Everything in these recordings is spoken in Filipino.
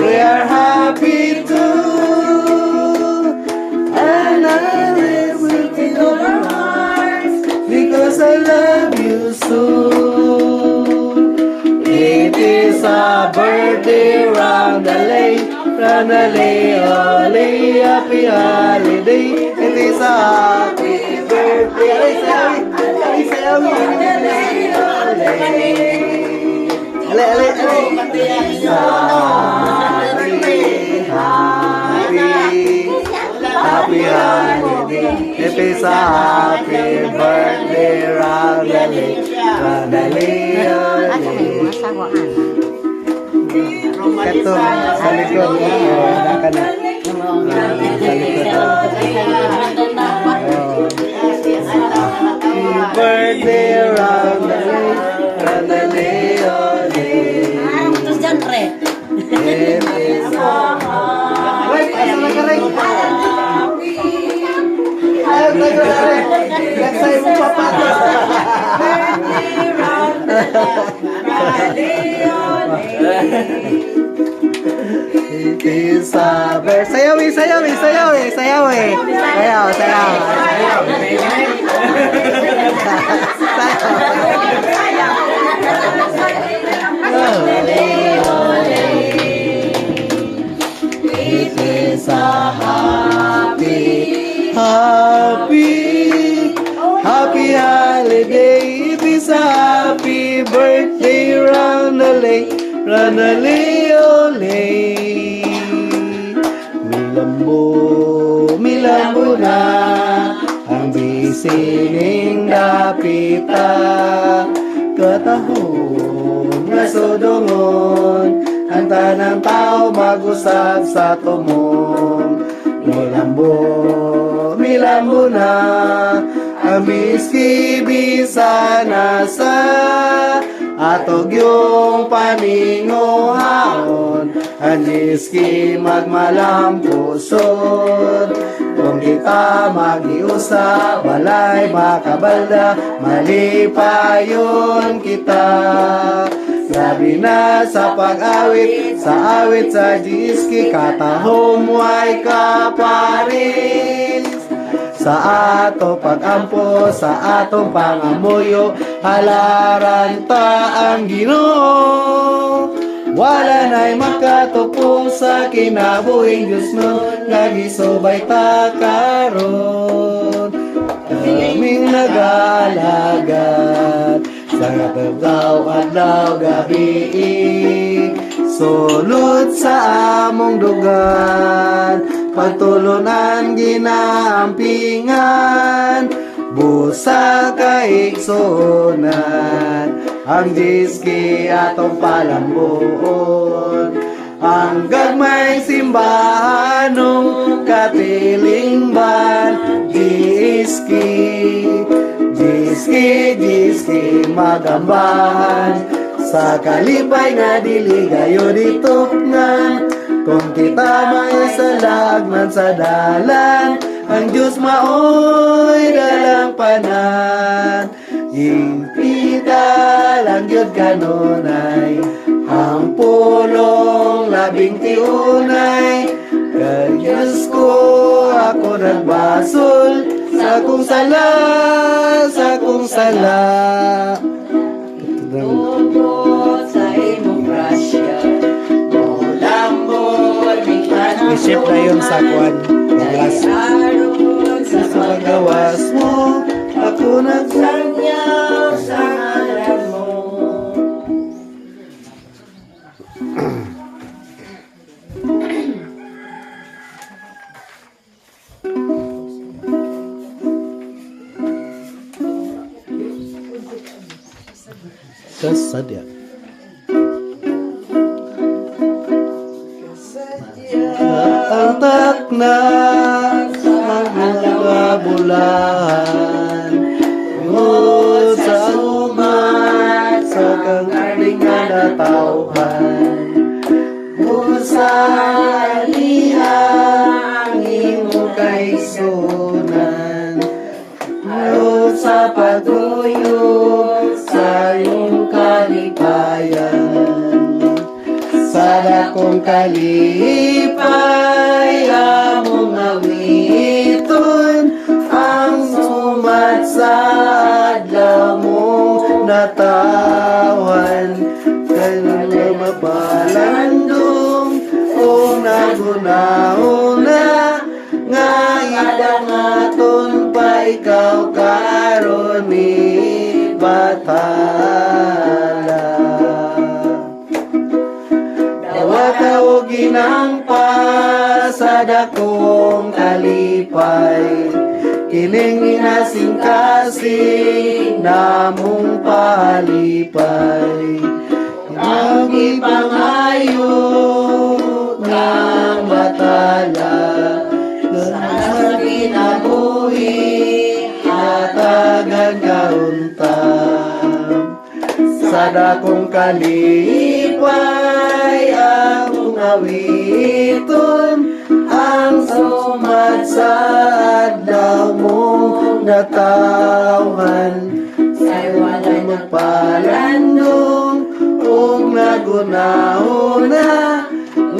we are happy too. And I live within our hearts because I love you so. It is a birthday round the lake, round the lake, holly, happy holiday. It is a happy birthday. Happy holiday. It is a happy birthday round the lake, round the lake, holly. Ito, sa likod mo, wala ka na. Sa likod. Birthday round the lake, round the lake, holly. It is a It is a bird. Sayaw, sayaw, sayaw, sayaw, sayaw, sayaw. It is a happy holiday. It is a happy birthday round the lake, round the lake, ole. Milambo na ang bisining dapita, katahon nga sodongon, ang tanang tao mag-usap sa tumong. Milambo na ang biski-bisa na sa atog yung paninguhaon, ang diski magmalampusod. Kung kita mag-iusa, balay makabalda, malipayon kita. Grabe na sa pag-awit, sa awit sa diski, katahom way kaparis. Sa ato pag-ampo, sa atong pangamuyo, halaran ta ang Ginoo. Wala na'y makatupong sa kinabuhing Diyos mo, nagisubay ta karon. Kaming nag-alagad sa katagdaw adlaw gabi, sulod sa among dugan, pagtulunan ginaampingan, busa kaiksonan, ang diski atong palambuon. Ang gagmay simbahanong katilingban, diski magambahan, sa kalipay nga dili gayo ditupngan. Kung kita maisalagman sa dalan, ang Diyos maoy dalang panan. Impita lang yun kanunay, ang pulong 11 kay Diyos ko ako nagbasol, sa kung sala. Tubot sa imong grasya, mulambol bigyan ang Isip na yun sa kwan. Sa paggawas mo, ako nagsangyaw sa ngalan mo. Kasadya. Ang takna sa mga bulahan, ngod sa umat sa kangaling nga natauhan, sa lihang imo kaigsunan, ngod sa pagtuyo sa iyong kalipayan, sa sa dakong kalipay among awiton ang sumat sa adlaw mong natawan kaya mapalandong o nagunahuna nga idang aton pa ikaw karon ni batala dawa o ginangpa sa dakong kalipay kining inasing-kasing namong palipay ang ipangayo ng batala sa kinabuhi hatagan kauntam sa dakong kalipay ang awiton ang sumat sa adlaw mong natawan sa'y walay magpalandong ug nagunahuna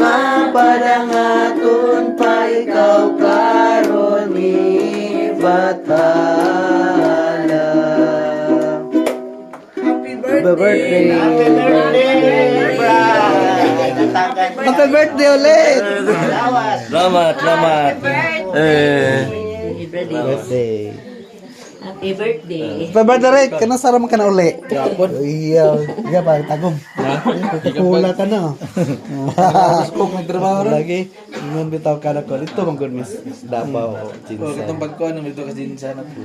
nga padangaton pa ikaw karon ni batala. Happy birthday! Happy birthday, Brad! Happy birthday ulit! Selamat. Birthday. Happy birthday. Happy birthday, kana sara man ka na uli. Iya, iya pa tagom. Pula ka na. Kung nagtrabaho rin. Lagi, ngun bitaw ka na ko. Ito man gud Miss Davao. Katong pagkuhan, nito kasi din sana po.